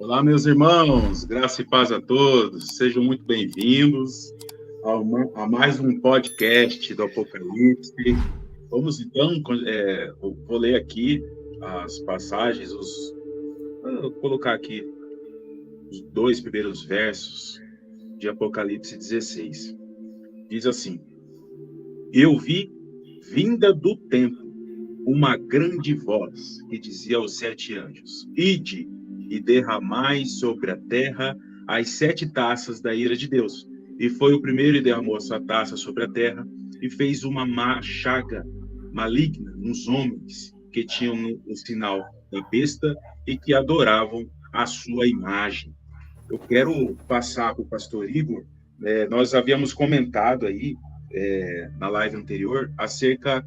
Olá, meus irmãos, graça e paz a todos, sejam muito bem-vindos a mais um podcast do Apocalipse. Vamos então, vou ler aqui as passagens, vou colocar aqui os 2 primeiros versos de Apocalipse 16. Diz assim: Eu vi, vinda do templo, uma grande voz que dizia aos 7 anjos: Ide e derramai sobre a terra as 7 taças da ira de Deus. E foi o primeiro e derramou a sua taça sobre a terra e fez uma má chaga maligna nos homens que tinham o sinal da besta e que adoravam a sua imagem. Eu quero passar para o pastor Igor. Nós havíamos comentado aí na live anterior acerca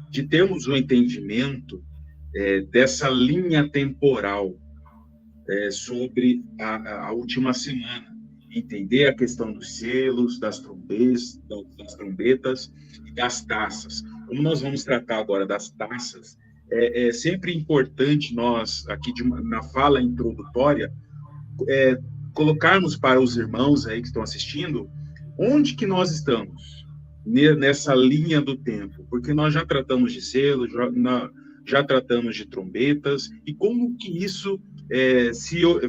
de termos um entendimento dessa linha temporal sobre a última semana, entender a questão dos selos, das trombetas e das taças. Como nós vamos tratar agora das taças, é sempre importante nós, aqui na fala introdutória, colocarmos para os irmãos aí que estão assistindo, onde que nós estamos nessa linha do tempo, porque nós já tratamos de selos, já tratamos de trombetas, e como que isso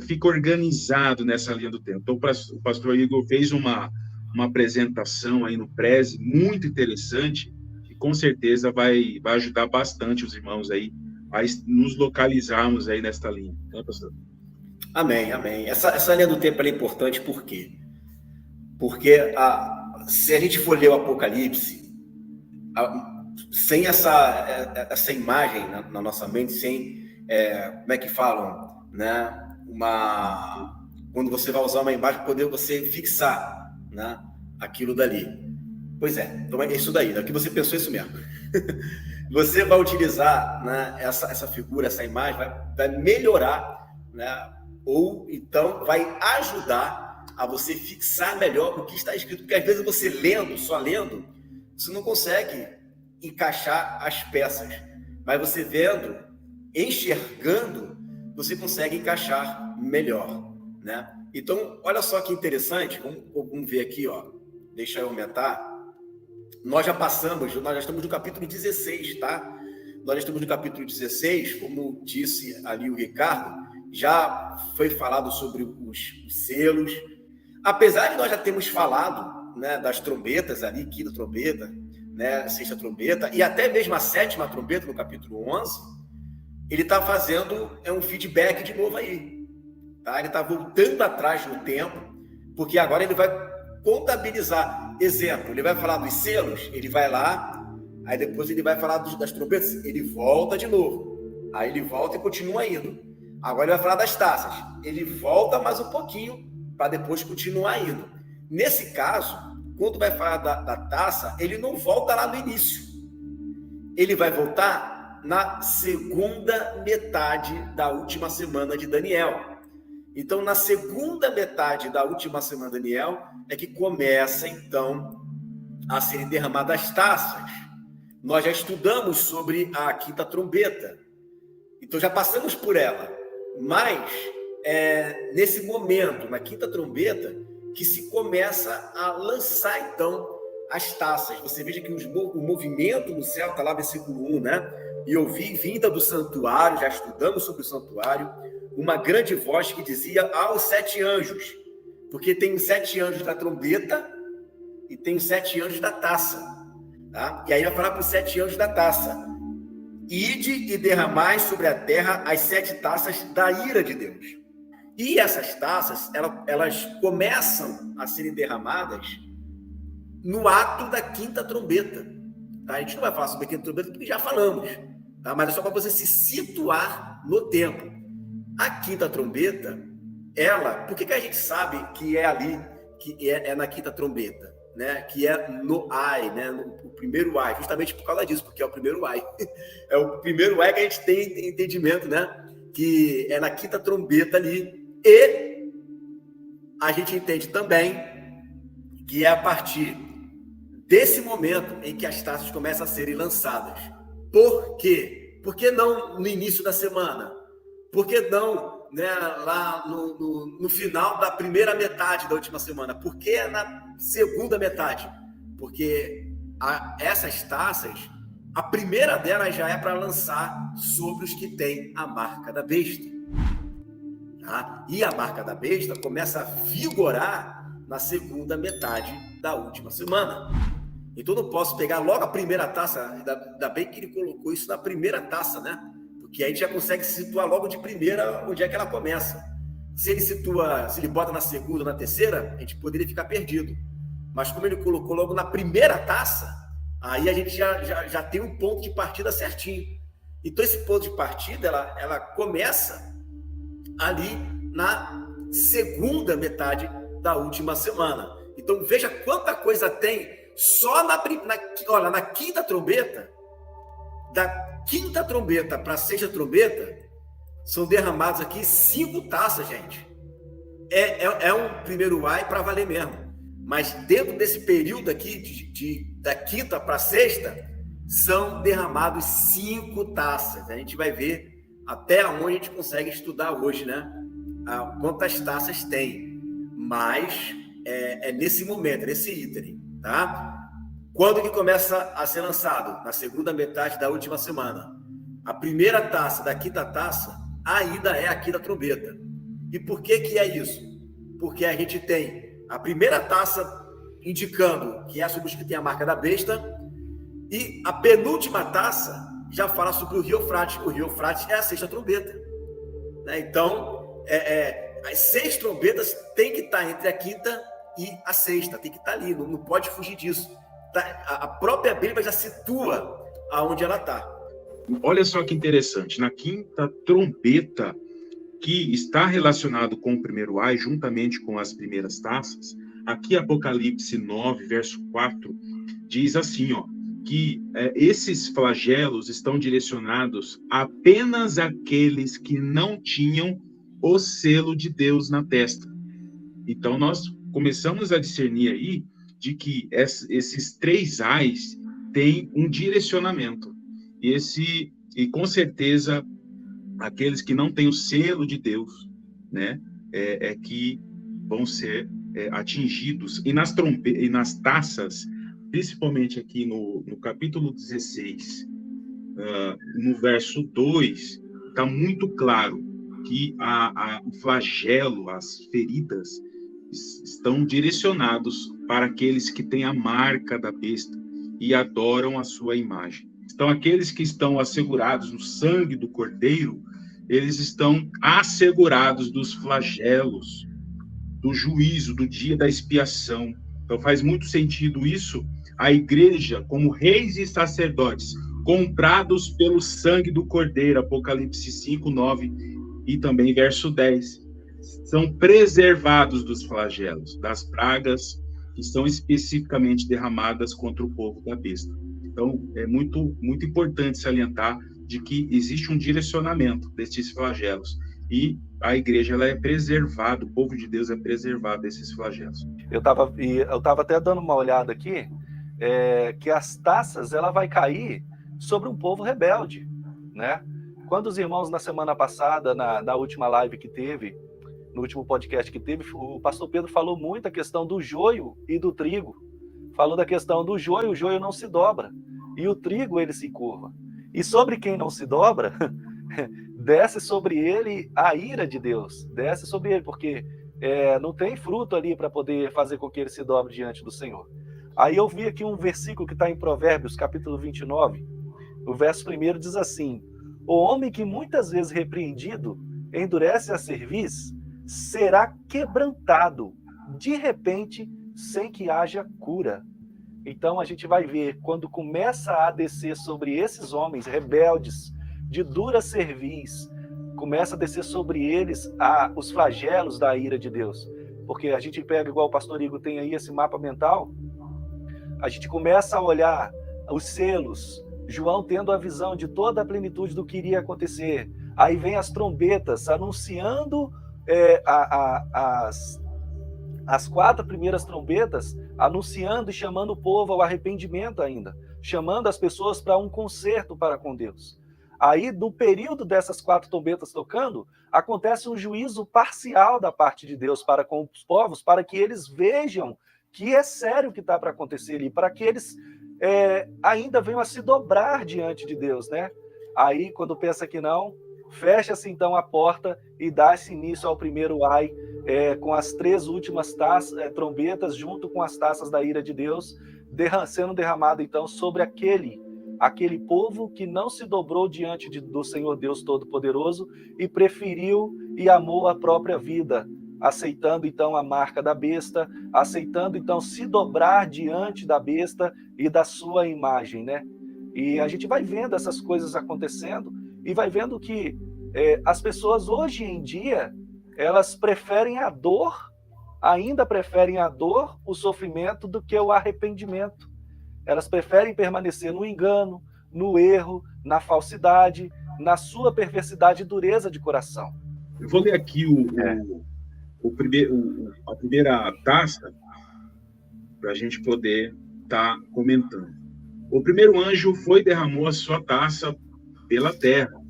fica organizado nessa linha do tempo. Então, o pastor Igor fez uma apresentação aí no Preze, muito interessante, e com certeza vai ajudar bastante os irmãos aí a nos localizarmos aí nesta linha. Né, pastor? Amém, amém. Essa linha do tempo é importante por quê? Porque se a gente for ler o Apocalipse, sem essa imagem na nossa mente, sem, como é que falam, né? Quando você vai usar uma imagem, poder você fixar, né, aquilo dali. Pois é, então é isso daí, daqui você pensou isso mesmo. Você vai utilizar, né, essa figura, essa imagem, vai melhorar, né, ou então vai ajudar a você fixar melhor o que está escrito, porque às vezes você só lendo, você não consegue encaixar as peças, mas você vendo, enxergando, você consegue encaixar melhor, né? Então, olha só que interessante, vamos ver aqui, ó. Deixa eu aumentar. Nós já estamos no capítulo 16, tá? Nós já estamos no capítulo 16, como disse ali o Ricardo, já foi falado sobre os selos. Apesar de nós já termos falado, né, das trombetas ali, quinta trombeta, né, sexta trombeta, e até mesmo a 7ª trombeta no capítulo 11, ele está fazendo um feedback de novo aí. Tá? Ele está voltando atrás no tempo, porque agora ele vai contabilizar. Exemplo, ele vai falar dos selos, ele vai lá, aí depois ele vai falar das trombetas, ele volta de novo. Aí ele volta e continua indo. Agora ele vai falar das taças. Ele volta mais um pouquinho para depois continuar indo. Nesse caso, quando vai falar da taça, ele não volta lá no início. Ele vai voltar na segunda metade da última semana de Daniel. Então, na segunda metade da última semana de Daniel, é que começa, então, a serem derramadas as taças. Nós já estudamos sobre a quinta trombeta. Então, já passamos por ela. Mas, nesse momento, na quinta trombeta, que se começa a lançar, então, as taças. Você veja que o movimento no céu, está lá no versículo 1, né? E eu vi, vinda do santuário, já estudamos sobre o santuário, uma grande voz que dizia aos 7 anjos, porque tem os 7 anjos da trombeta e tem os 7 anjos da taça. Tá? E aí vai falar para os 7 anjos da taça: Ide e derramai sobre a terra as 7 taças da ira de Deus. E essas taças, elas começam a serem derramadas no ato da quinta trombeta. Tá? A gente não vai falar sobre a quinta trombeta porque já falamos, tá? Mas é só para você se situar no tempo. A quinta trombeta, por que a gente sabe que é ali, que é na quinta trombeta, né? Que é no ai, né? O primeiro ai, justamente por causa disso, porque é o primeiro ai. É o primeiro ai que a gente tem entendimento, né? Que é na quinta trombeta ali. E a gente entende também que é a partir desse momento em que as taças começam a serem lançadas. Por quê? Por que não no início da semana? Por que não né, lá no final da primeira metade da última semana? Por que na segunda metade? Porque essas taças, a primeira delas já é para lançar sobre os que têm a marca da besta. Tá? E a marca da besta começa a vigorar na segunda metade da última semana. Então não posso pegar logo a primeira taça, ainda bem que ele colocou isso na primeira taça, né? Porque aí a gente já consegue se situar logo de primeira onde é que ela começa. Se ele bota na segunda, na terceira, a gente poderia ficar perdido. Mas como ele colocou logo na primeira taça, aí a gente já tem um ponto de partida certinho. Então esse ponto de partida, ela começa ali na segunda metade da última semana. Então veja quanta coisa tem só na quinta trombeta. Da quinta trombeta para a sexta trombeta, são derramados aqui 5 taças, gente. É um primeiro ai para valer mesmo. Mas dentro desse período aqui, da quinta para a sexta, são derramados 5 taças. A gente vai ver até onde a gente consegue estudar hoje, né? Quantas taças tem. Mas é nesse momento, nesse ínterim, tá? Quando que começa a ser lançado? Na segunda metade da última semana. A primeira taça da quinta taça ainda é a quinta trombeta. E por que é isso? Porque a gente tem a primeira taça indicando que é sobre os que tem a marca da besta, e a penúltima taça já fala sobre o Rio Eufrates. O Rio Eufrates é a sexta trombeta. Né? Então, as 6 trombetas têm que estar entre a quinta e a sexta, tem que estar ali, não pode fugir disso. A própria Bíblia já situa aonde ela está. Olha só que interessante, na quinta trombeta, que está relacionado com o primeiro ai, juntamente com as primeiras taças, aqui Apocalipse 9, verso 4, diz assim, que esses flagelos estão direcionados apenas àqueles que não tinham o selo de Deus na testa. Então, nós começamos a discernir aí de que esses 3 ais têm um direcionamento. E com certeza, aqueles que não têm o selo de Deus, né, que vão ser atingidos. E nas taças, principalmente aqui no capítulo 16, no verso 2, está muito claro que o flagelo, as feridas, estão direcionados para aqueles que têm a marca da besta e adoram a sua imagem. Então, aqueles que estão assegurados no sangue do Cordeiro, eles estão assegurados dos flagelos, do juízo, do dia da expiação. Então, faz muito sentido isso, a igreja, como reis e sacerdotes, comprados pelo sangue do Cordeiro, Apocalipse 5, 9 e também verso 10. São preservados dos flagelos, das pragas que são especificamente derramadas contra o povo da besta. Então, é muito, muito importante salientar de que existe um direcionamento desses flagelos. E a igreja ela é preservada, o povo de Deus é preservado desses flagelos. Eu estava até dando uma olhada aqui, que as taças ela vai cair sobre um povo rebelde, né? Quando os irmãos, na semana passada, na última live que teve, no último podcast que teve, o pastor Pedro falou muito a questão do joio e do trigo. Falou da questão do joio, o joio não se dobra, e o trigo ele se curva. E sobre quem não se dobra, desce sobre ele a ira de Deus, desce sobre ele, porque não tem fruto ali para poder fazer com que ele se dobre diante do Senhor. Aí eu vi aqui um versículo que está em Provérbios, capítulo 29, o verso 1 diz assim: o homem que muitas vezes repreendido endurece a cerviz, será quebrantado de repente, sem que haja cura. Então a gente vai ver, quando começa a descer sobre esses homens rebeldes, de dura cerviz, começa a descer sobre eles os flagelos da ira de Deus. Porque a gente pega, igual o pastor Igor tem aí esse mapa mental, a gente começa a olhar os selos, João tendo a visão de toda a plenitude do que iria acontecer. Aí vem as trombetas anunciando as 4 primeiras trombetas, anunciando e chamando o povo ao arrependimento ainda, chamando as pessoas para um conserto para com Deus. Aí, no período dessas 4 trombetas tocando, acontece um juízo parcial da parte de Deus para com os povos, para que eles vejam que é sério o que está para acontecer ali, para que eles ainda venham a se dobrar diante de Deus, né? Aí, quando pensa que não, fecha-se então a porta e dá-se início ao primeiro ai, com as 3 últimas trombetas, junto com as taças da ira de Deus, sendo derramado então sobre aquele povo que não se dobrou diante do Senhor Deus Todo-Poderoso e preferiu e amou a própria vida, aceitando então a marca da besta, aceitando então se dobrar diante da besta e da sua imagem, né? E a gente vai vendo essas coisas acontecendo e vai vendo que as pessoas hoje em dia, elas ainda preferem a dor, o sofrimento, do que o arrependimento. Elas preferem permanecer no engano, no erro, na falsidade, na sua perversidade e dureza de coração. Eu vou ler aqui a primeira taça para a gente poder estar comentando. O primeiro anjo foi e derramou a sua taça pela terra,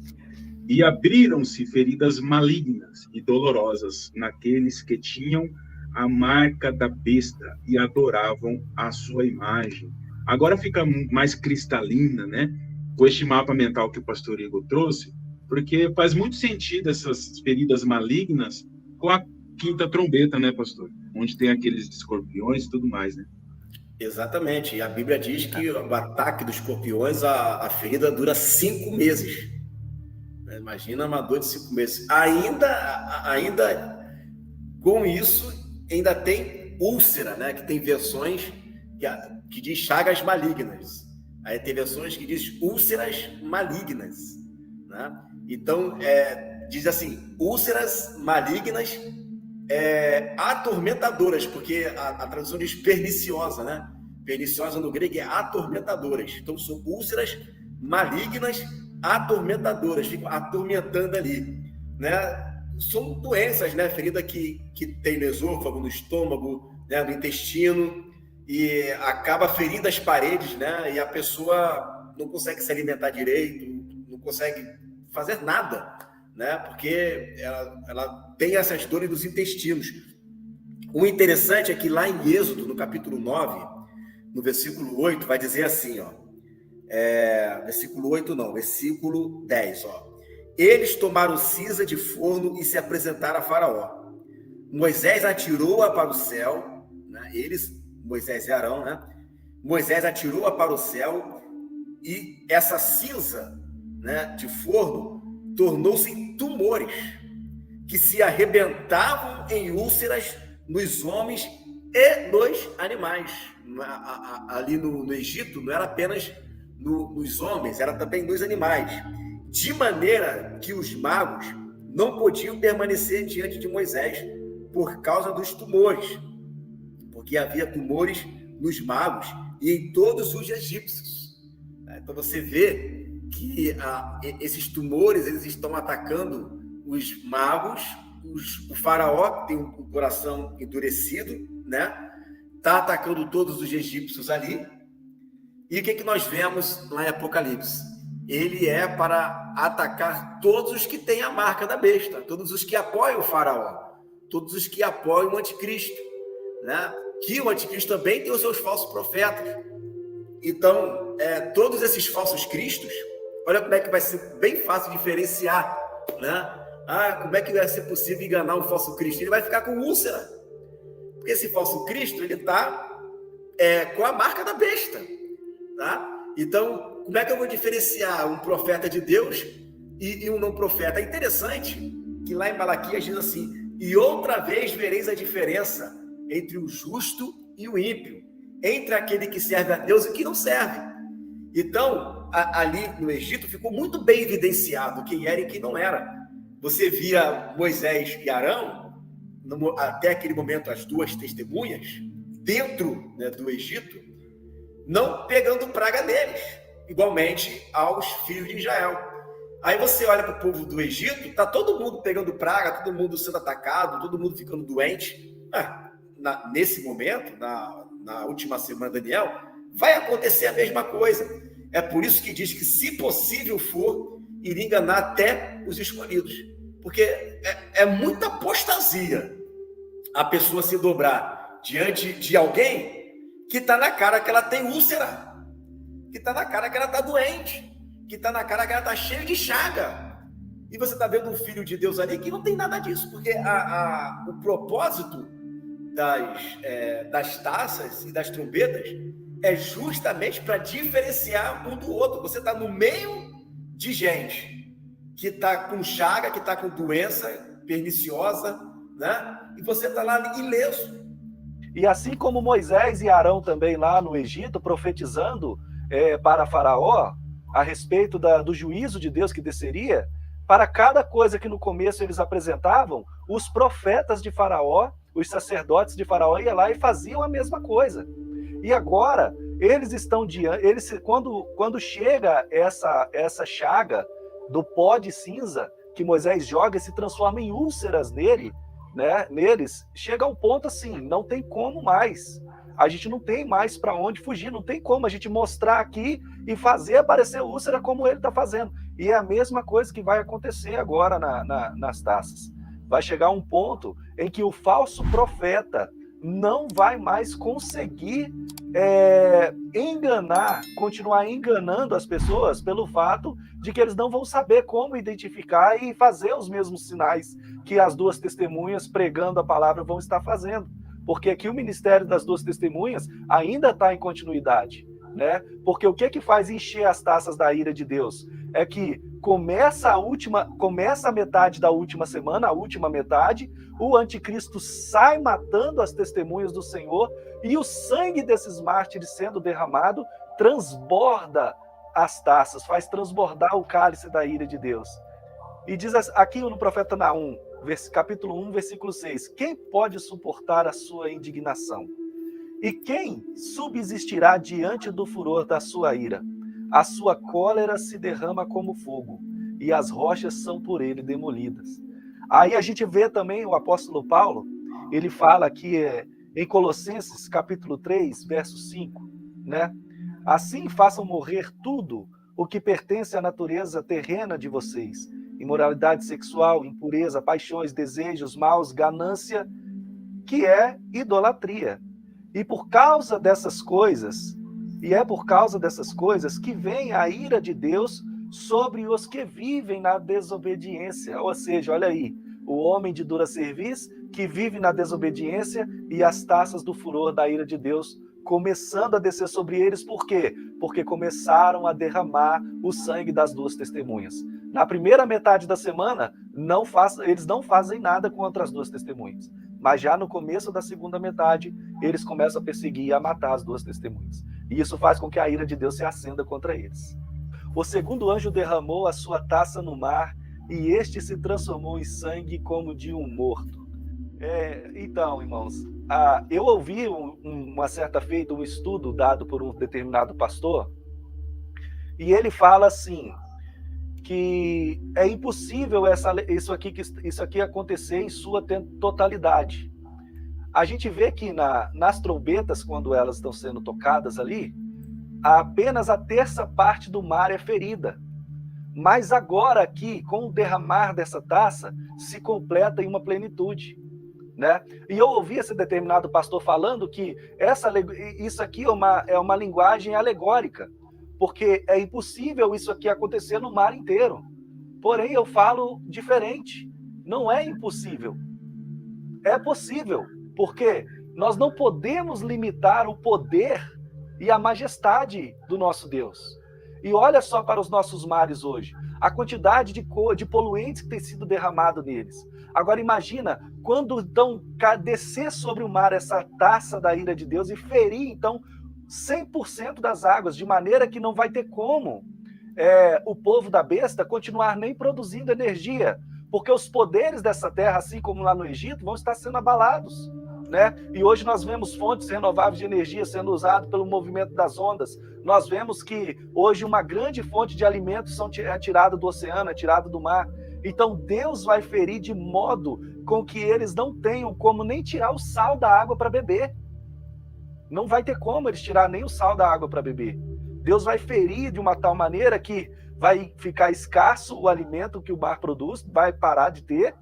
e abriram-se feridas malignas e dolorosas naqueles que tinham a marca da besta e adoravam a sua imagem. Agora fica mais cristalina, né? Com este mapa mental que o pastor Igor trouxe, porque faz muito sentido essas feridas malignas com a 5ª trombeta, né, pastor? Onde tem aqueles escorpiões e tudo mais, né? Exatamente. E a Bíblia diz que o ataque dos escorpiões, a ferida dura 5 meses. Imagina uma dor de 5 meses. Ainda com isso, ainda tem úlcera, né? Que tem versões que diz chagas malignas. Aí tem versões que diz úlceras malignas, né? Então, diz assim, úlceras malignas atormentadoras, porque a tradução diz perniciosa, né? Perniciosa no grego é atormentadoras. Então, são úlceras malignas atormentadoras, ficam atormentando ali, né? São doenças, né? Ferida que tem no esôfago, no estômago, né? No intestino, e acaba ferindo as paredes, né? E a pessoa não consegue se alimentar direito, não consegue fazer nada, né? Porque ela tem essas dores dos intestinos. O interessante é que lá em Êxodo, no capítulo 9, no versículo 8, vai dizer assim, ó, versículo 8 não, versículo 10, ó. Eles tomaram cinza de forno e se apresentaram a Faraó. Moisés atirou-a para o céu, né? Moisés e Arão, né? Moisés atirou-a para o céu e essa cinza, né, de forno tornou-se em tumores que se arrebentavam em úlceras nos homens e nos animais. Ali no Egito não era apenas nos homens, era também nos animais, de maneira que os magos não podiam permanecer diante de Moisés por causa dos tumores, porque havia tumores nos magos e em todos os egípcios. Então você vê que esses tumores eles estão atacando os magos, o faraó, que tem um coração endurecido, né? Está atacando todos os egípcios ali. E o que nós vemos lá em Apocalipse? Ele é para atacar todos os que têm a marca da besta, todos os que apoiam o faraó, todos os que apoiam o anticristo, né? Que o anticristo também tem os seus falsos profetas. Então, todos esses falsos cristos, olha como é que vai ser bem fácil diferenciar, né? Como é que vai ser possível enganar um falso cristo? Ele vai ficar com úlcera, porque esse falso cristo, ele está com a marca da besta, tá? Então, como é que eu vou diferenciar um profeta de Deus e um não profeta? É interessante que lá em Malaquias diz assim, e outra vez vereis a diferença entre o justo e o ímpio, entre aquele que serve a Deus e que não serve. Então, ali no Egito ficou muito bem evidenciado quem era e quem não era. Você via Moisés e Arão, até aquele momento as duas testemunhas, dentro, né, do Egito, não pegando praga neles, igualmente aos filhos de Israel. Aí você olha para o povo do Egito, está todo mundo pegando praga, todo mundo sendo atacado, todo mundo ficando doente. Nesse momento, na última semana de Daniel, vai acontecer a mesma coisa. É por isso que diz que, se possível for, iria enganar até os escolhidos. Porque é muita apostasia a pessoa se dobrar diante de alguém que está na cara que ela tem úlcera, que está na cara que ela está doente, que está na cara que ela está cheia de chaga. E você está vendo um filho de Deus ali que não tem nada disso, porque o propósito das taças e das trombetas é justamente para diferenciar um do outro. Você está no meio de gente que está com chaga, que está com doença perniciosa, né? E você está lá ileso. E assim como Moisés e Arão também lá no Egito, profetizando para Faraó, a respeito do juízo de Deus que desceria, para cada coisa que no começo eles apresentavam, os profetas de Faraó, os sacerdotes de Faraó iam lá e faziam a mesma coisa. E agora, eles estão diante, quando chega essa chaga do pó de cinza que Moisés joga e se transforma em úlceras neles, chega ao ponto assim, não tem como mais. A gente não tem mais para onde fugir, não tem como a gente mostrar aqui e fazer aparecer úlcera como ele está fazendo. E é a mesma coisa que vai acontecer agora nas taças. Vai chegar um ponto em que o falso profeta não vai mais conseguir continuar enganando as pessoas pelo fato de que eles não vão saber como identificar e fazer os mesmos sinais que as duas testemunhas pregando a palavra vão estar fazendo. Porque aqui o ministério das duas testemunhas ainda está em continuidade, né? Porque o que faz encher as taças da ira de Deus? É que começa a metade da última semana, a última metade, o anticristo sai matando as testemunhas do Senhor e o sangue desses mártires sendo derramado transborda as taças, faz transbordar o cálice da ira de Deus. E diz aqui no profeta Naum, capítulo 1, versículo 6, quem pode suportar a sua indignação? E quem subsistirá diante do furor da sua ira? A sua cólera se derrama como fogo, e as rochas são por ele demolidas. Aí a gente vê também o apóstolo Paulo, ele fala aqui em Colossenses, capítulo 3, verso 5, né? Assim façam morrer tudo o que pertence à natureza terrena de vocês, imoralidade sexual, impureza, paixões, desejos maus, ganância, que é idolatria. E por causa dessas coisas, que vem a ira de Deus sobre os que vivem na desobediência. Ou seja, olha aí, o homem de dura cerviz que vive na desobediência e as taças do furor da ira de Deus começando a descer sobre eles. Por quê? Porque começaram a derramar o sangue das duas testemunhas. Na primeira metade da semana, eles não fazem nada contra as duas testemunhas. Mas já no começo da segunda metade, eles começam a perseguir e a matar as duas testemunhas. E isso faz com que a ira de Deus se acenda contra eles. O segundo anjo derramou a sua taça no mar, e este se transformou em sangue como de um morto. Então, irmãos, eu ouvi uma certa feita um estudo dado por um determinado pastor, e ele fala assim, que é impossível isso aqui acontecer em sua totalidade. A gente vê que nas trombetas, quando elas estão sendo tocadas ali, apenas a terça parte do mar é ferida. Mas agora aqui, com o derramar dessa taça, se completa em uma plenitude, né? E eu ouvi esse determinado pastor falando que isso aqui é uma linguagem alegórica, porque é impossível isso aqui acontecer no mar inteiro. Porém, eu falo diferente. Não é impossível. É possível, porque nós não podemos limitar o poder e a majestade do nosso Deus. E olha só para os nossos mares hoje, a quantidade de poluentes que tem sido derramado neles. Agora imagina, quando então descer sobre o mar essa taça da ira de Deus e ferir, então, 100% das águas, de maneira que não vai ter como o povo da besta continuar nem produzindo energia, porque os poderes dessa terra, assim como lá no Egito, vão estar sendo abalados, né? E hoje nós vemos fontes renováveis de energia sendo usadas pelo movimento das ondas. Nós vemos que hoje uma grande fonte de alimentos é tirada do oceano, é tirada do mar. Então Deus vai ferir de modo com que eles não tenham como nem tirar o sal da água para beber. Não vai ter como eles tirar nem o sal da água para beber. Deus vai ferir de uma tal maneira que vai ficar escasso o alimento que o mar produz, vai parar de ter.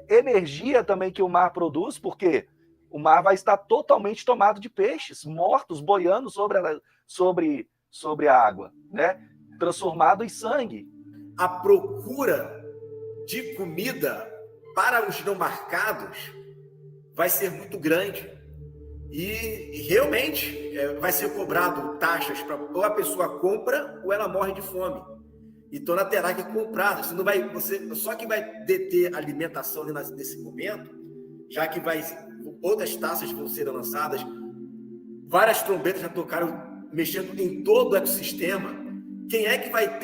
Energia também que o mar produz, porque o mar vai estar totalmente tomado de peixes mortos, boiando sobre a água, né? Transformado em sangue. A procura de comida para os não marcados vai ser muito grande. E realmente vai ser cobrado taxas para ou a pessoa compra ou ela morre de fome. Então ela terá que comprar. Só que vai deter alimentação nesse momento, já que outras taxas vão ser lançadas, várias trombetas já tocaram, mexendo em todo o ecossistema. Quem é que vai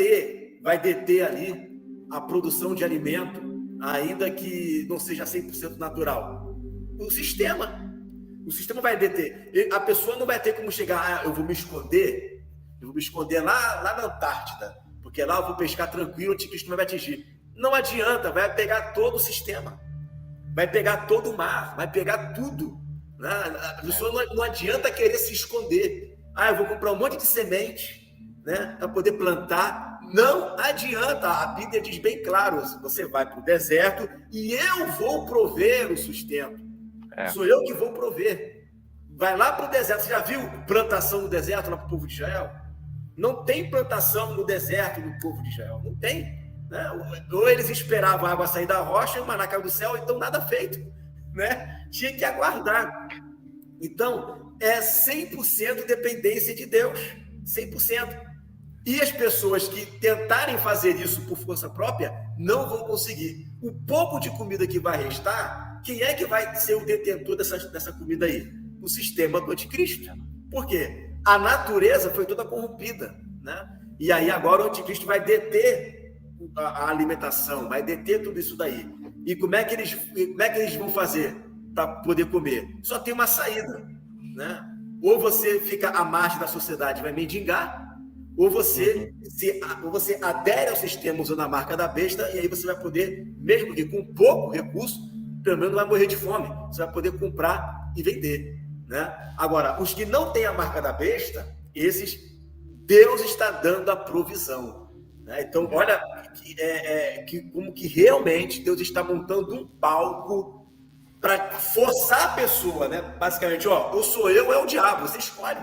deter ali a produção de alimento, ainda que não seja 100% natural? O sistema. O sistema vai deter. A pessoa não vai ter como chegar, eu vou me esconder lá na Antártida, porque lá eu vou pescar tranquilo, o anticristo não vai me atingir. Não adianta, vai pegar todo o sistema, vai pegar todo o mar, vai pegar tudo. Né? A pessoa não adianta querer se esconder. Eu vou comprar um monte de semente, né, para poder plantar. Não adianta, a Bíblia diz bem claro, você vai para o deserto e eu vou prover o sustento. Sou eu que vou prover. Vai lá para o deserto. Você já viu plantação no deserto lá para o povo de Israel? Não tem plantação no deserto no povo de Israel. Não tem. Né? Ou eles esperavam a água sair da rocha, o maná caiu do céu, então nada feito. Né? Tinha que aguardar. Então, é 100% dependência de Deus. 100%. E as pessoas que tentarem fazer isso por força própria não vão conseguir. O pouco de comida que vai restar, quem é que vai ser o detentor dessa comida aí? O sistema do anticristo. Por quê? A natureza foi toda corrompida, né? E aí agora o anticristo vai deter a alimentação, vai deter tudo isso daí. E como é que eles vão fazer para poder comer? Só tem uma saída, né? Ou você fica à margem da sociedade e vai mendigar, ou você adere ao sistema usando a marca da besta, e aí você vai poder, mesmo que com pouco recurso, pelo menos não vai morrer de fome. Você vai poder comprar e vender, né? Agora, os que não têm a marca da besta, esses, Deus está dando a provisão, né? Então, olha como que realmente Deus está montando um palco para forçar a pessoa, né? Basicamente, ou sou eu ou é o diabo, você escolhe.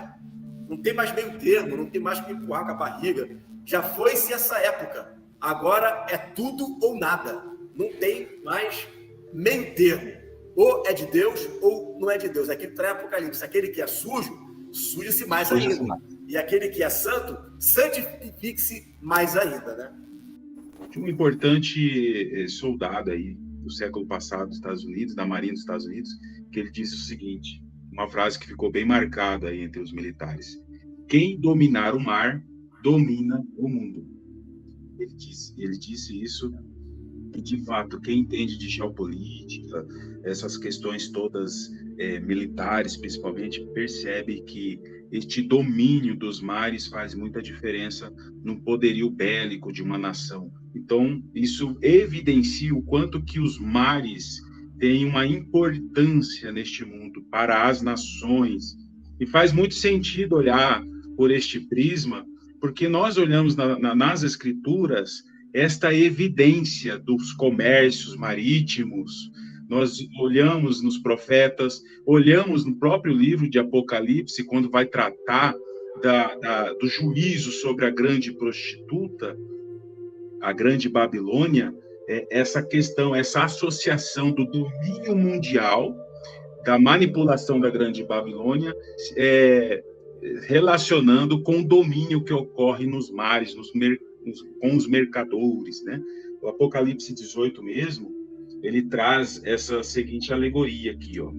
Não tem mais meio termo, não tem mais que empurrar com a barriga. Já foi-se essa época. Agora é tudo ou nada. Não tem mais meio termo. Ou é de Deus ou não é de Deus. Aquele traz Apocalipse. Aquele que é sujo, suje-se mais ainda. E aquele que é santo, santifique-se mais ainda, né? Um importante soldado aí do século passado dos Estados Unidos, da Marinha dos Estados Unidos, que ele disse o seguinte, uma frase que ficou bem marcada aí entre os militares: quem dominar o mar, domina o mundo. Ele disse isso, e de fato, quem entende de geopolítica, essas questões todas militares, principalmente, percebe que este domínio dos mares faz muita diferença no poderio bélico de uma nação. Então, isso evidencia o quanto que os mares têm uma importância neste mundo para as nações. E faz muito sentido olhar por este prisma, porque nós olhamos nas Escrituras esta evidência dos comércios marítimos, nós olhamos nos profetas, olhamos no próprio livro de Apocalipse, quando vai tratar do juízo sobre a grande prostituta, a grande Babilônia, essa questão, essa associação do domínio mundial, da manipulação da grande Babilônia, relacionando com o domínio que ocorre nos mares, com os mercadores, né? O Apocalipse 18 mesmo, ele traz essa seguinte alegoria aqui, ó.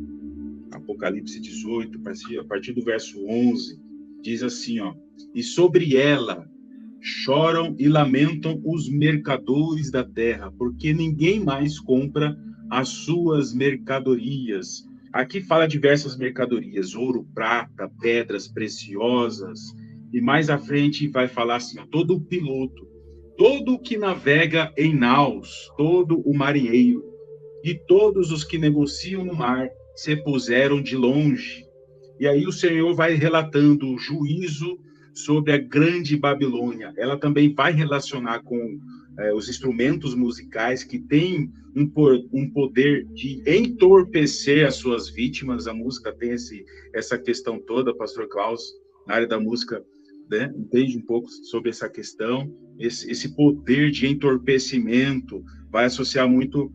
Apocalipse 18, a partir do verso 11, diz assim, ó: e sobre ela choram e lamentam os mercadores da terra, porque ninguém mais compra as suas mercadorias. Aqui fala diversas mercadorias, ouro, prata, pedras preciosas, e mais à frente vai falar assim, ó, todo o piloto, todo o que navega em naus, todo o marinheiro, e todos os que negociam no mar se puseram de longe. E aí o Senhor vai relatando o juízo sobre a grande Babilônia. Ela também vai relacionar com os instrumentos musicais que têm um poder de entorpecer as suas vítimas. A música tem essa questão toda, pastor Klaus, na área da música, né, entende um pouco sobre essa questão. Esse poder de entorpecimento vai associar muito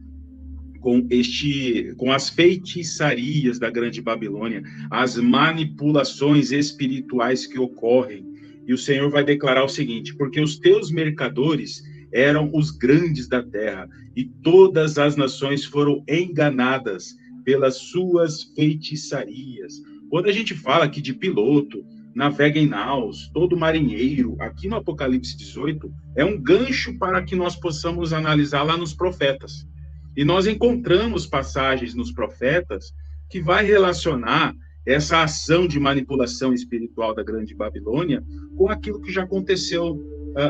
com as feitiçarias da grande Babilônia, as manipulações espirituais que ocorrem. E o Senhor vai declarar o seguinte: porque os teus mercadores eram os grandes da terra, e todas as nações foram enganadas pelas suas feitiçarias. Quando a gente fala aqui de piloto, navega em naus, todo marinheiro, aqui no Apocalipse 18, é um gancho para que nós possamos analisar lá nos profetas. E nós encontramos passagens nos profetas que vai relacionar essa ação de manipulação espiritual da grande Babilônia com aquilo que já aconteceu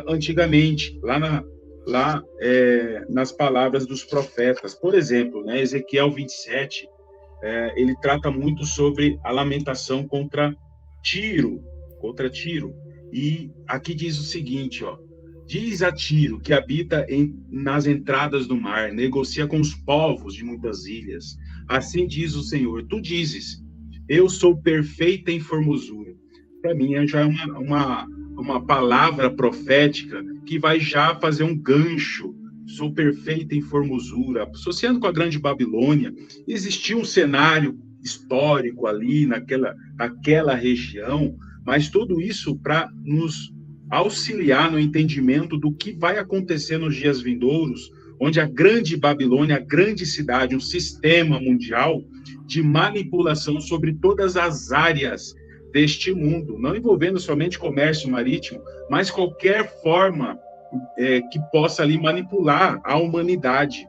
antigamente, nas palavras dos profetas. Por exemplo, né, Ezequiel 27, ele trata muito sobre a lamentação contra Tiro. E aqui diz o seguinte, ó: diz a Tiro, que habita nas entradas do mar, negocia com os povos de muitas ilhas. Assim diz o Senhor: tu dizes, eu sou perfeita em formosura. Para mim, já é uma palavra profética que vai já fazer um gancho. Sou perfeita em formosura. Associando com a grande Babilônia, existia um cenário histórico ali naquela região, mas tudo isso para nos auxiliar no entendimento do que vai acontecer nos dias vindouros, onde a grande Babilônia, a grande cidade, um sistema mundial de manipulação sobre todas as áreas deste mundo, não envolvendo somente comércio marítimo, mas qualquer forma que possa ali manipular a humanidade.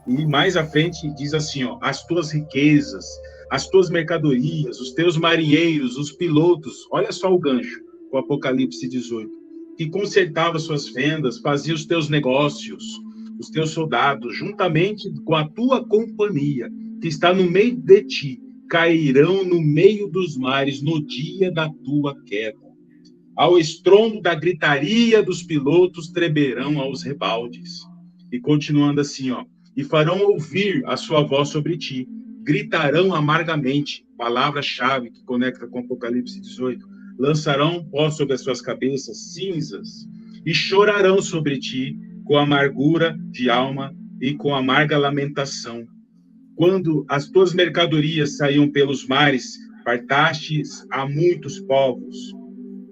E mais à frente diz assim, ó: as tuas riquezas, as tuas mercadorias, os teus marinheiros, os pilotos, olha só o gancho, o Apocalipse 18, que consertava suas fendas, fazia os teus negócios, os teus soldados, juntamente com a tua companhia, que está no meio de ti, cairão no meio dos mares no dia da tua queda. Ao estrondo da gritaria dos pilotos, tremerão aos rebaldes. E continuando assim, ó: e farão ouvir a sua voz sobre ti, gritarão amargamente, palavra-chave que conecta com Apocalipse 18, lançarão pó sobre as suas cabeças, cinzas, e chorarão sobre ti com amargura de alma e com amarga lamentação. Quando as tuas mercadorias saíam pelos mares, partastes a muitos povos.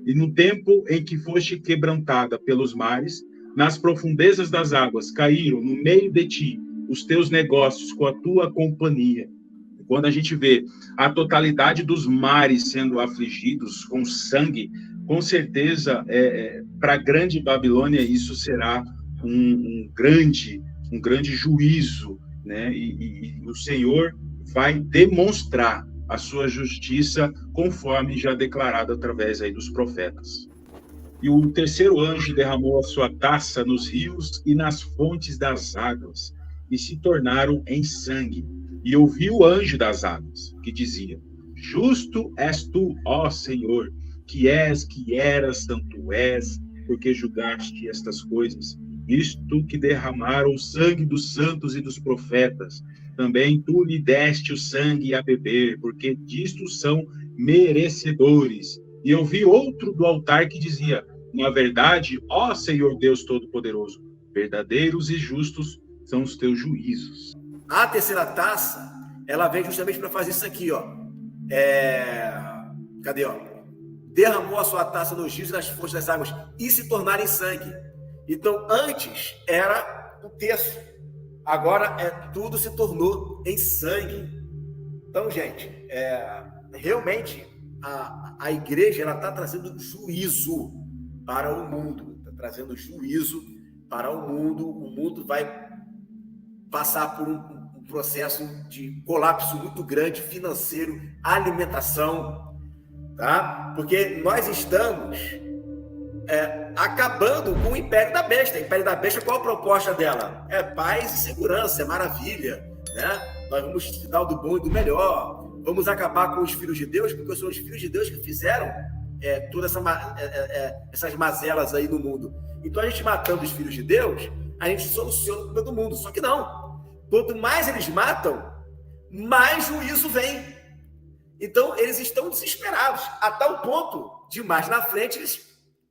E no tempo em que foste quebrantada pelos mares, nas profundezas das águas, caíram no meio de ti os teus negócios com a tua companhia. Quando a gente vê a totalidade dos mares sendo afligidos com sangue, com certeza, para a grande Babilônia, isso será um grande juízo, né? E o Senhor vai demonstrar a sua justiça, conforme já declarado através aí dos profetas. E o terceiro anjo derramou a sua taça nos rios e nas fontes das águas, e se tornaram em sangue. E ouvi o anjo das águas, que dizia: justo és tu, ó Senhor, que és, que eras, santo és, porque julgaste estas coisas. Isto que derramaram o sangue dos santos e dos profetas, também tu lhe deste o sangue a beber, porque disto são merecedores. E eu vi outro do altar que dizia: na verdade, ó Senhor Deus Todo-Poderoso, verdadeiros e justos são os teus juízos. A terceira taça, ela vem justamente para fazer isso aqui, ó. Cadê, ó? Derramou a sua taça nos rios e nas fontes das águas e se tornaram em sangue. Então, antes era um terço. Agora tudo se tornou em sangue. Então, gente, realmente a igreja ela está trazendo juízo para o mundo. Está trazendo juízo para o mundo. O mundo vai passar por um processo de colapso muito grande, financeiro, alimentação, tá? Porque nós estamos acabando com o Império da Besta. O Império da Besta, qual a proposta dela? É paz e segurança, é maravilha, né? Nós vamos dar do bom e do melhor, vamos acabar com os filhos de Deus, porque são os filhos de Deus que fizeram todas essas mazelas aí no mundo. Então, a gente matando os filhos de Deus, a gente soluciona o problema do mundo. Só que não. Quanto mais eles matam, mais juízo vem. Então, eles estão desesperados, a tal ponto de mais na frente eles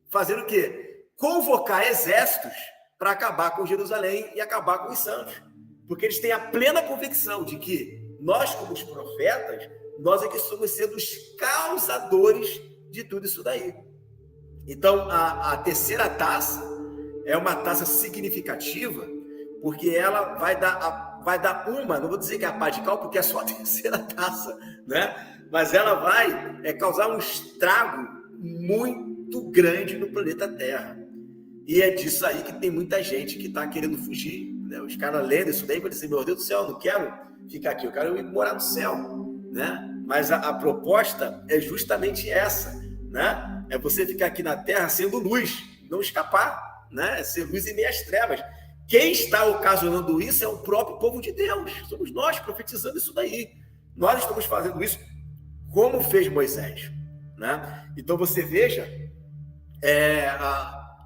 fazerem o quê? Convocar exércitos para acabar com Jerusalém e acabar com os santos. Porque eles têm a plena convicção de que nós, como os profetas, nós é que estamos sendo os causadores de tudo isso daí. Então, a terceira taça é uma taça significativa, porque ela vai dar uma, não vou dizer que é a pá de cal, porque é só a terceira taça, né? Mas ela vai causar um estrago muito grande no planeta Terra. E é disso aí que tem muita gente que está querendo fugir, né? Os caras lendo isso daí e falam assim, meu Deus do céu, eu não quero ficar aqui, eu quero ir morar no céu, né? Mas a proposta é justamente essa, né? É você ficar aqui na Terra sendo luz, não escapar, né? Ser luz em meias trevas. Quem está ocasionando isso é o próprio povo de Deus. Somos nós profetizando isso daí. Nós estamos fazendo isso como fez Moisés, né? Então você veja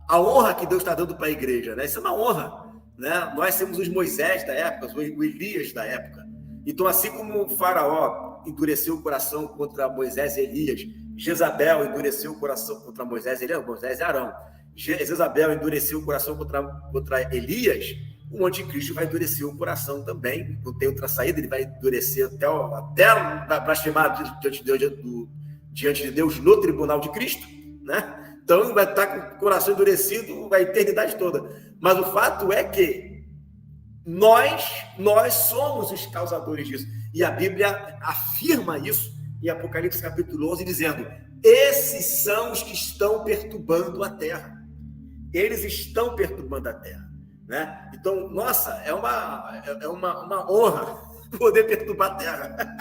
a honra que Deus está dando para a igreja, né? Isso é uma honra, né? Nós somos os Moisés da época, o Elias da época. Então, assim como o faraó endureceu o coração contra Moisés e Elias, Jezabel endureceu o coração contra Moisés e Arão. Jezabel endureceu o coração contra Elias, o anticristo vai endurecer o coração também, não tem outra saída, ele vai endurecer até blasfemar diante de Deus no tribunal de Cristo, né? Então ele vai estar com o coração endurecido a eternidade toda. Mas o fato é que nós somos os causadores disso. E a Bíblia afirma isso em Apocalipse capítulo 11, dizendo: esses são os que estão perturbando a terra. Eles estão perturbando a terra, né? Então, nossa, é uma honra poder perturbar a terra,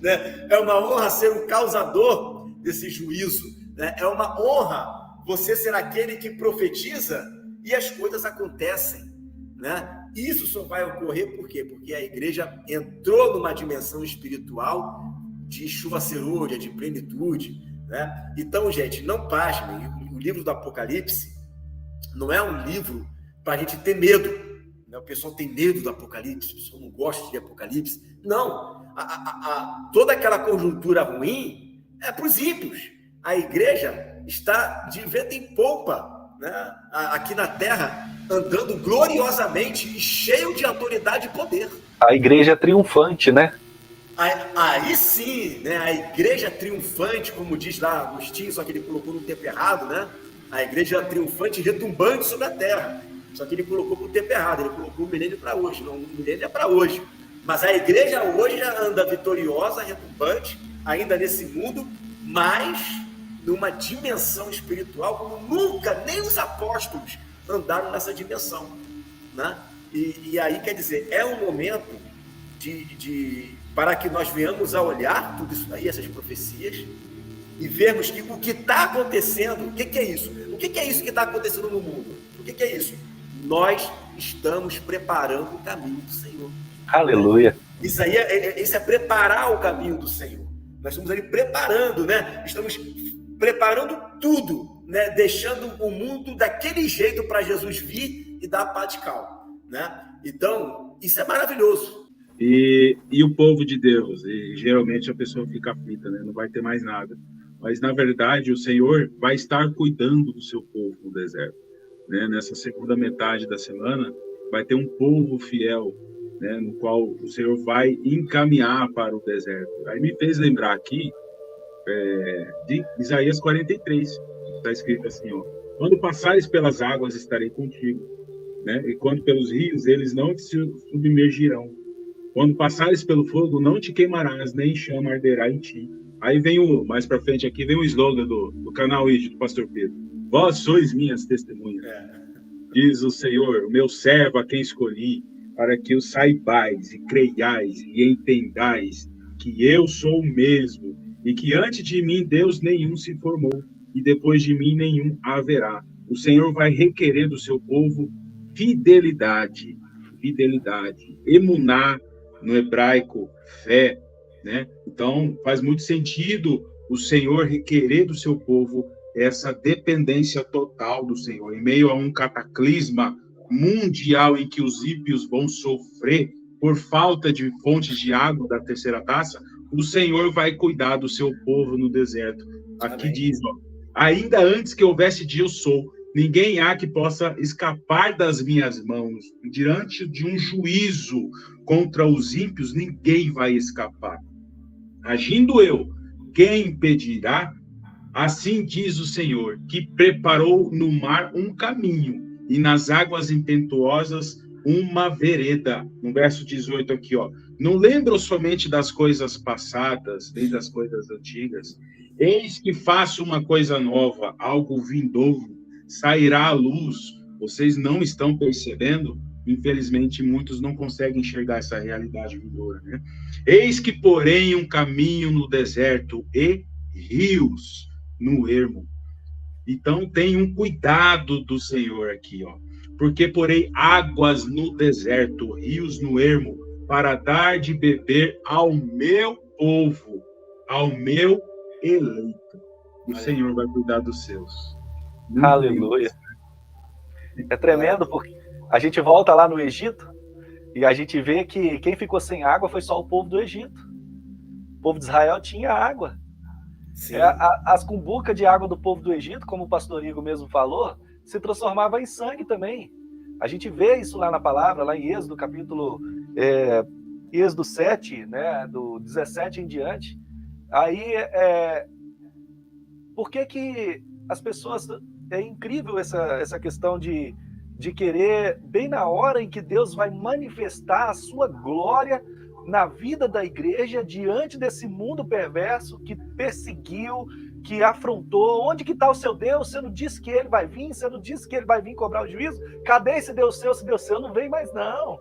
né? É uma honra ser o causador desse juízo, né? É uma honra você ser aquele que profetiza e as coisas acontecem, né? Isso só vai ocorrer por quê? Porque a igreja entrou numa dimensão espiritual de chuva serôdia, de plenitude, né? Então, gente, não pasmem, o livro do Apocalipse não é um livro para a gente ter medo, né? O pessoal tem medo do Apocalipse, o pessoal não gosta de Apocalipse. Não, toda aquela conjuntura ruim é para os ímpios. A igreja está de vento em polpa, né? Aqui na terra, andando gloriosamente e cheio de autoridade e poder. A igreja triunfante, né? Aí sim, né? A igreja triunfante, como diz lá Agostinho, só que ele colocou no tempo errado, né? A igreja triunfante e retumbante sobre a terra. Só que ele colocou no tempo errado, ele colocou o milênio para hoje, não, o milênio é para hoje. Mas a igreja hoje já anda vitoriosa, retumbante, ainda nesse mundo, mas numa dimensão espiritual como nunca, nem os apóstolos andaram nessa dimensão, né? E aí, quer dizer, é um momento para que nós venhamos a olhar tudo isso aí, essas profecias, e vermos que o que está acontecendo, o que é isso? O que é isso que está acontecendo no mundo? O que é isso? Nós estamos preparando o caminho do Senhor. Aleluia. Isso aí isso é preparar o caminho do Senhor. Nós estamos ali preparando, né? Estamos preparando tudo, né? Deixando o mundo daquele jeito para Jesus vir e dar a pá de cal, né? Então, isso é maravilhoso. E o povo de Deus, e geralmente a pessoa fica aflita, né? Não vai ter mais nada. Mas, na verdade, o Senhor vai estar cuidando do seu povo no deserto, né? Nessa segunda metade da semana, vai ter um povo fiel, né? No qual o Senhor vai encaminhar para o deserto. Aí me fez lembrar aqui de Isaías 43, está escrito assim, ó: quando passares pelas águas, estarei contigo, né? E quando pelos rios, eles não te submergirão. Quando passares pelo fogo, não te queimarás, nem chama arderá em ti. Aí vem mais para frente aqui, vem o slogan do canal ID do Pastor Pedro: vós sois minhas testemunhas. Diz o Senhor, o meu servo a quem escolhi, para que o saibais e creiais e entendais que eu sou o mesmo, e que antes de mim Deus nenhum se formou, e depois de mim nenhum haverá. O Senhor vai requerer do seu povo fidelidade, emuná, no hebraico, fé, né? Então, faz muito sentido o Senhor requerer do seu povo essa dependência total do Senhor. Em meio a um cataclisma mundial em que os ímpios vão sofrer por falta de fontes de água da terceira taça, o Senhor vai cuidar do seu povo no deserto. Aqui diz, ó, ainda antes que houvesse dia eu sou, ninguém há que possa escapar das minhas mãos. Diante de um juízo contra os ímpios, ninguém vai escapar. Agindo eu, quem impedirá? Assim diz o Senhor, que preparou no mar um caminho e nas águas impetuosas uma vereda. No verso 18 aqui, ó. Não lembram somente das coisas passadas, nem das coisas antigas. Eis que faço uma coisa nova, algo vindouro, sairá à luz. Vocês não estão percebendo? Infelizmente, muitos não conseguem enxergar essa realidade vindoura, né? Eis que, porém, um caminho no deserto e rios no ermo. Então, tem um cuidado do Senhor aqui, ó. Porque porém águas no deserto, rios no ermo, para dar de beber ao meu povo, ao meu eleito. O Senhor vai cuidar dos seus. Aleluia. É tremendo, porque a gente volta lá no Egito e a gente vê que quem ficou sem água foi só o povo do Egito. O povo de Israel tinha água. As cumbucas de água do povo do Egito, como o pastor Igor mesmo falou, se transformava em sangue também. A gente vê isso lá na palavra, lá em Êxodo, capítulo Êxodo 7, né, do 17 em diante. Aí, por que as pessoas... É incrível essa questão de querer, bem na hora em que Deus vai manifestar a sua glória na vida da igreja, diante desse mundo perverso que perseguiu, que afrontou. Onde que está o seu Deus? Você não disse que ele vai vir? Você não disse que ele vai vir cobrar o juízo? Cadê esse Deus seu? Esse Deus seu não vem mais, não.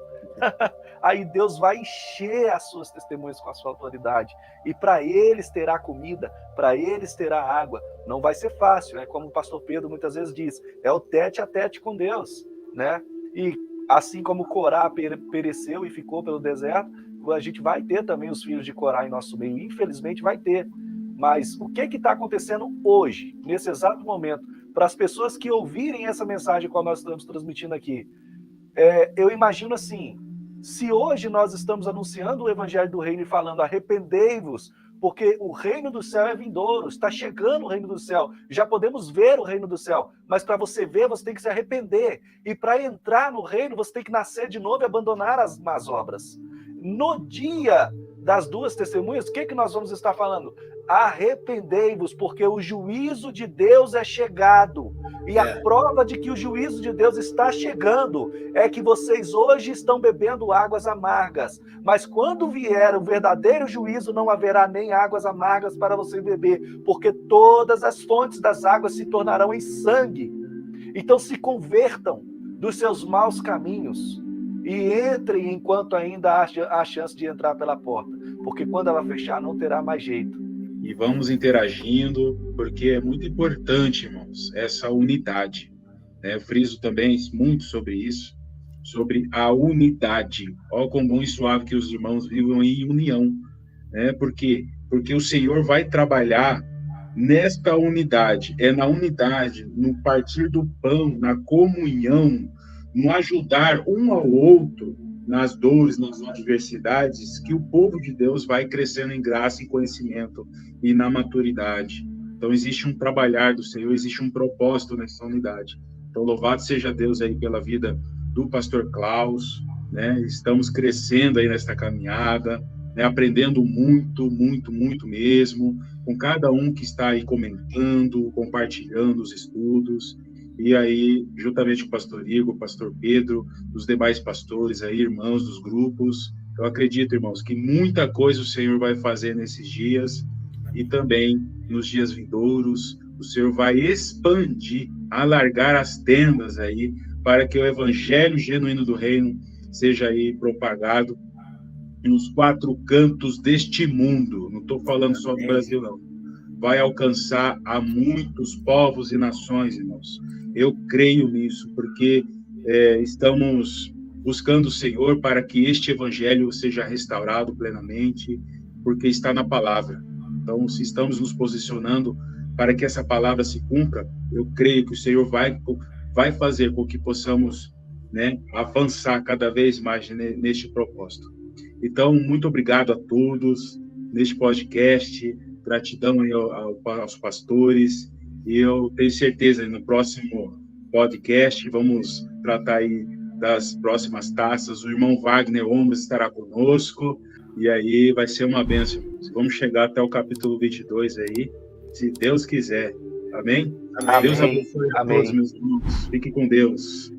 Aí Deus vai encher as suas testemunhas com a sua autoridade. E para eles terá comida, para eles terá água. Não vai ser fácil, né? Como o pastor Pedro muitas vezes diz, é o tete a tete com Deus, né? E assim como Corá pereceu e ficou pelo deserto, a gente vai ter também os filhos de Corá em nosso meio. Infelizmente vai ter. Mas o que está acontecendo hoje, nesse exato momento, para as pessoas que ouvirem essa mensagem que nós estamos transmitindo aqui? Eu imagino assim, se hoje nós estamos anunciando o evangelho do reino e falando arrependei-vos, porque o reino do céu é vindouro, está chegando o reino do céu, já podemos ver o reino do céu, mas para você ver, você tem que se arrepender, e para entrar no reino, você tem que nascer de novo e abandonar as más obras. No dia das duas testemunhas, o que nós vamos estar falando? Arrependei-vos, porque o juízo de Deus é chegado. E a prova de que o juízo de Deus está chegando é que vocês hoje estão bebendo águas amargas. Mas quando vier o verdadeiro juízo, não haverá nem águas amargas para você beber, porque todas as fontes das águas se tornarão em sangue. Então se convertam dos seus maus caminhos e entrem enquanto ainda há chance de entrar pela porta, porque quando ela fechar não terá mais jeito. E vamos interagindo, porque é muito importante, irmãos, essa unidade. Eu friso também muito sobre isso, sobre a unidade. Ó, quão bom e suave que os irmãos vivam em união. Por quê? Porque o Senhor vai trabalhar nesta unidade. É na unidade, no partir do pão, na comunhão, no ajudar um ao outro, nas dores, nas adversidades, que o povo de Deus vai crescendo em graça, em conhecimento e na maturidade. Então, existe um trabalhar do Senhor, existe um propósito nessa unidade. Então, louvado seja Deus aí pela vida do pastor Klaus, né? Estamos crescendo aí nesta caminhada, né? Aprendendo muito, muito, muito mesmo, com cada um que está aí comentando, compartilhando os estudos. E aí, juntamente com o pastor Igor, o pastor Pedro, os demais pastores aí, irmãos dos grupos, eu acredito, irmãos, que muita coisa o Senhor vai fazer nesses dias e também nos dias vindouros. O Senhor vai expandir, alargar as tendas aí, para que o evangelho genuíno do reino seja aí propagado nos quatro cantos deste mundo. Não estou falando só do Brasil, não. Vai alcançar a muitos povos e nações, irmãos. Eu creio nisso, porque estamos buscando o Senhor para que este evangelho seja restaurado plenamente, porque está na palavra. Então, se estamos nos posicionando para que essa palavra se cumpra, eu creio que o Senhor vai fazer com que possamos, né, avançar cada vez mais neste propósito. Então, muito obrigado a todos neste podcast, gratidão aos pastores, e eu tenho certeza que no próximo podcast vamos tratar aí das próximas taças. O irmão Wagner Ombros estará conosco, e aí vai ser uma bênção. Vamos chegar até o capítulo 22 aí, se Deus quiser. Amém? Amém. Deus abençoe a todos, meus irmãos. Fiquem com Deus.